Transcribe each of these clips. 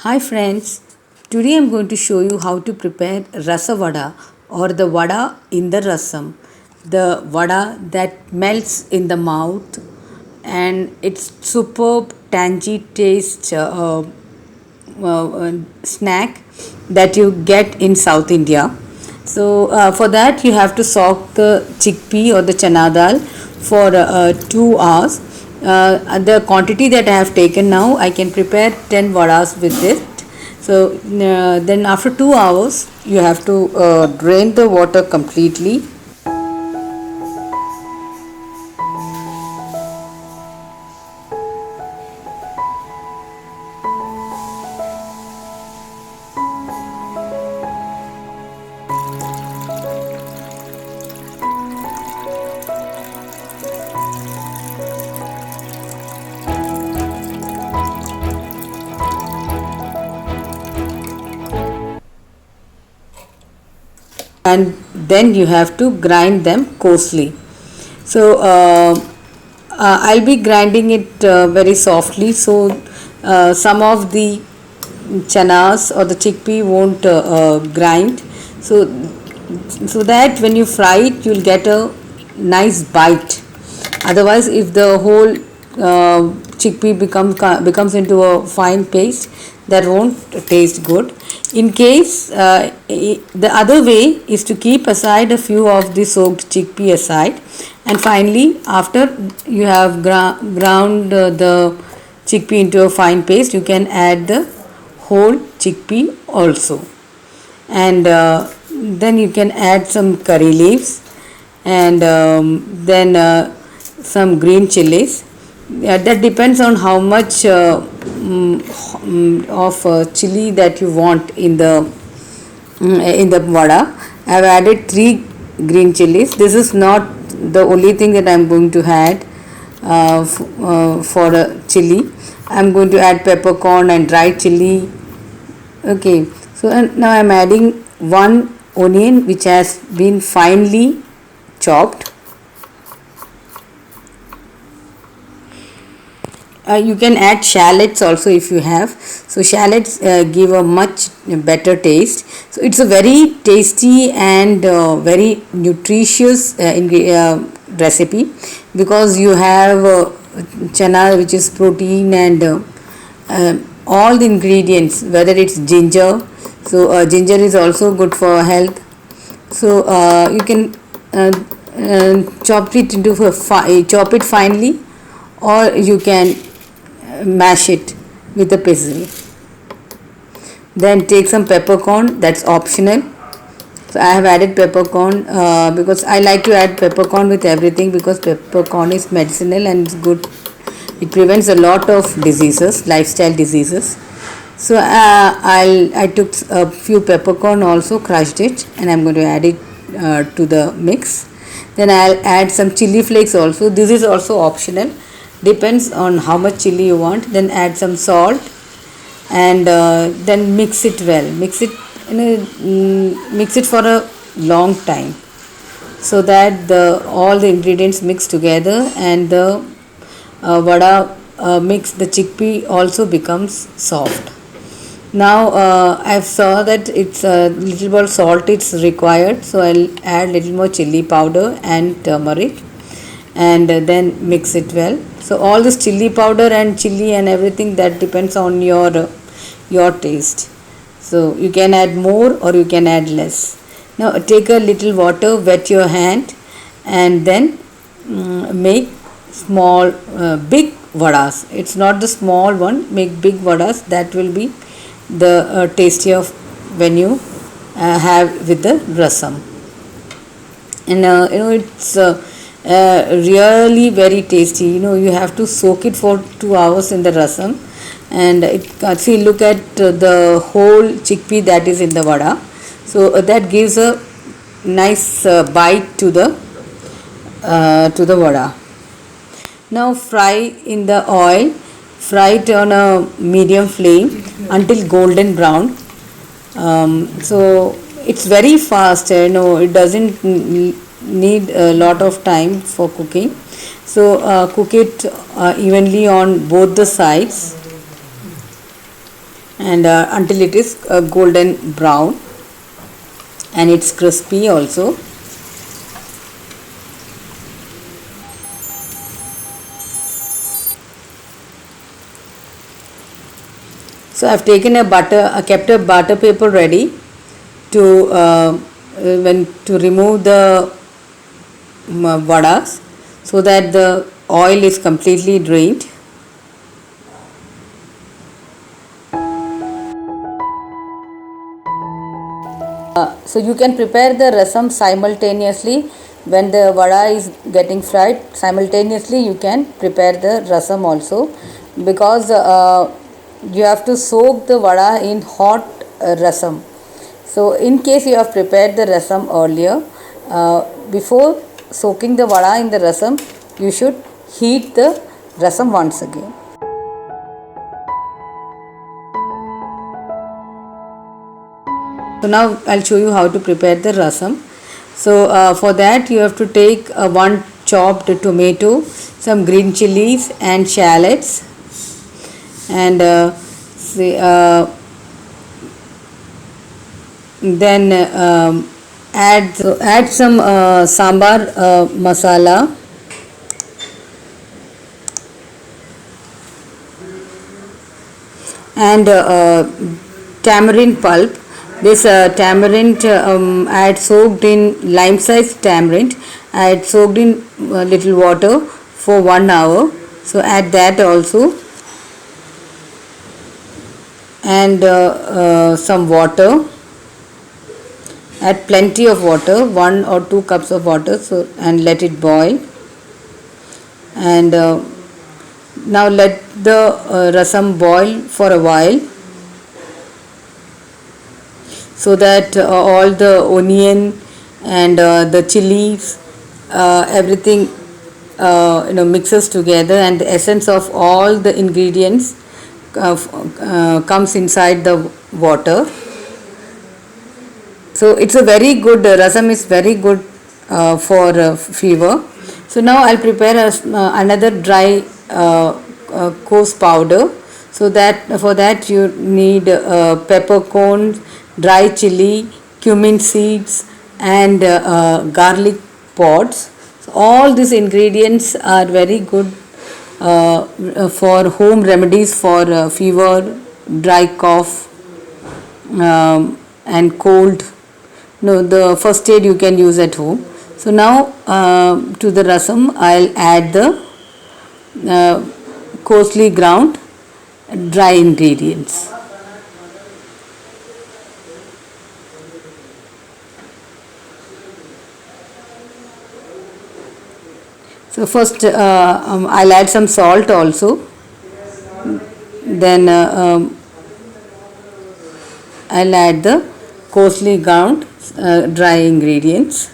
Hi friends, today I'm going to show you how to prepare rasa vada or the vada in the rasam. The vada that melts in the mouth and it's superb tangy taste snack that you get in South India. So for that you have to soak the chickpea or the chana dal for 2 hours. The quantity that I have taken now, I can prepare 10 vadas with it. So then after 2 hours you have to drain the water completely. And then you have to grind them coarsely. So I'll be grinding it very softly, so some of the chanas or the chickpea won't grind. So that when you fry it you'll get a nice bite. Otherwise, if the whole chickpea becomes into a fine paste, that won't taste good. In case the other way is to keep aside a few of the soaked chickpea aside, and finally after you have ground the chickpea into a fine paste, you can add the whole chickpea also. And then you can add some curry leaves, and then some green chilies. That depends on how much of chili that you want in the vada. I have added 3 green chilies. This is not the only thing that I am going to add for chili. I am going to add peppercorn and dried chili. Okay, so and now I am adding 1 onion which has been finely chopped. You can add shallots also if you have. So shallots give a much better taste. So it's a very tasty and very nutritious recipe, because you have chana, which is protein, and all the ingredients, whether it's ginger. So ginger is also good for health. So you can chop it finely, or you can mash it with a pestle. Then take some peppercorn, that's optional. So I have added peppercorn because I like to add peppercorn with everything, because peppercorn is medicinal and it's good. It prevents a lot of diseases, lifestyle diseases. So I took a few peppercorn also, crushed it, and I'm going to add it to the mix. Then I'll add some chili flakes also. This is also optional, depends on how much chili you want. Then add some salt, and then mix it well. Mix it for a long time, so that all the ingredients mix together, and the vada mix, the chickpea also becomes soft. Now I saw that it's a little more salt it's required, so I'll add little more chili powder and turmeric, and then mix it well. So all this chili powder and chili and everything, that depends on your taste. So you can add more or you can add less. Now take a little water, wet your hand, and then make small big vadas. It's not the small one, make big vadas. That will be the tasty of when you have with the rasam. And it's really very tasty. You have to soak it for 2 hours in the rasam, and see, look at the whole chickpea that is in the vada. So that gives a nice bite to the vada. Now fry in the oil, fry it on a medium flame until golden brown. So it's very fast, it doesn't need a lot of time for cooking. So cook it evenly on both the sides. and until it is golden brown and it's crispy also. So I've taken kept a butter paper ready to to remove the vadas, so that the oil is completely drained. So you can prepare the rasam simultaneously. When the vada is getting fried, simultaneously you can prepare the rasam also, because you have to soak the vada in hot rasam. So in case you have prepared the rasam earlier, before soaking the vada in the rasam, you should heat the rasam once again. So now I'll show you how to prepare the rasam. So for that you have to take one chopped tomato, some green chilies and shallots, and then add some sambar masala, and tamarind pulp. This tamarind I had soaked in lime size tamarind. I had soaked in little water for 1 hour. So add that also, and some water. Add plenty of water, 1 or 2 cups of water. So and let it boil. And now let the rasam boil for a while, so that all the onion and the chilies, everything mixes together, and the essence of all the ingredients comes inside the water. So it's a very good rasam is very good for fever. So now I'll prepare another dry coarse powder. So that for that you need peppercorns, dry chili, cumin seeds, and garlic pods. So all these ingredients are very good for home remedies for fever, dry cough, and cold. No, the first aid you can use at home. So now to the rasam I'll add the coarsely ground dry ingredients. So first I'll add some salt also. Then I'll add the coarsely ground dry ingredients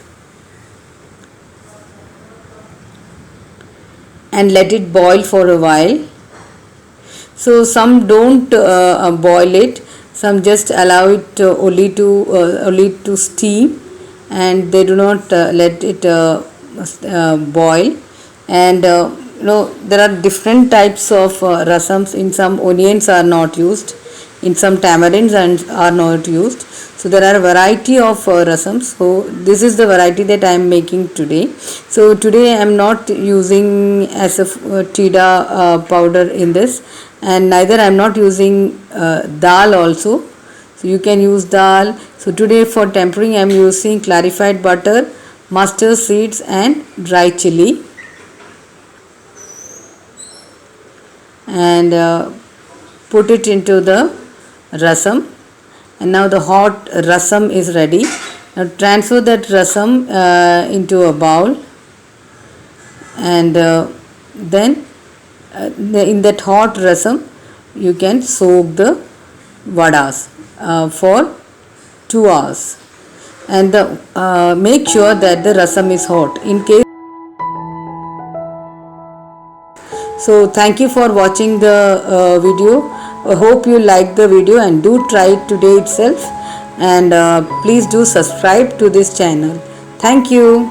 and let it boil for a while. So some don't boil it, some just allow it only to steam, and they do not let it boil. And there are different types of rasams. In some onions are not used, in some tamarinds and are not used. So there are a variety of rasams. So this is the variety that I am making today. So today I am not using as a tida powder in this, and neither I am not using dal also. So you can use dal. So today for tempering I am using clarified butter, mustard seeds and dry chili, and put it into the rasam. And now the hot rasam is ready. Now transfer that rasam into a bowl, and then in that hot rasam you can soak the vadas for 2 hours, and make sure that the rasam is hot. In case So thank you for watching the video. I hope you like the video and do try it today itself, and please do subscribe to this channel. Thank you.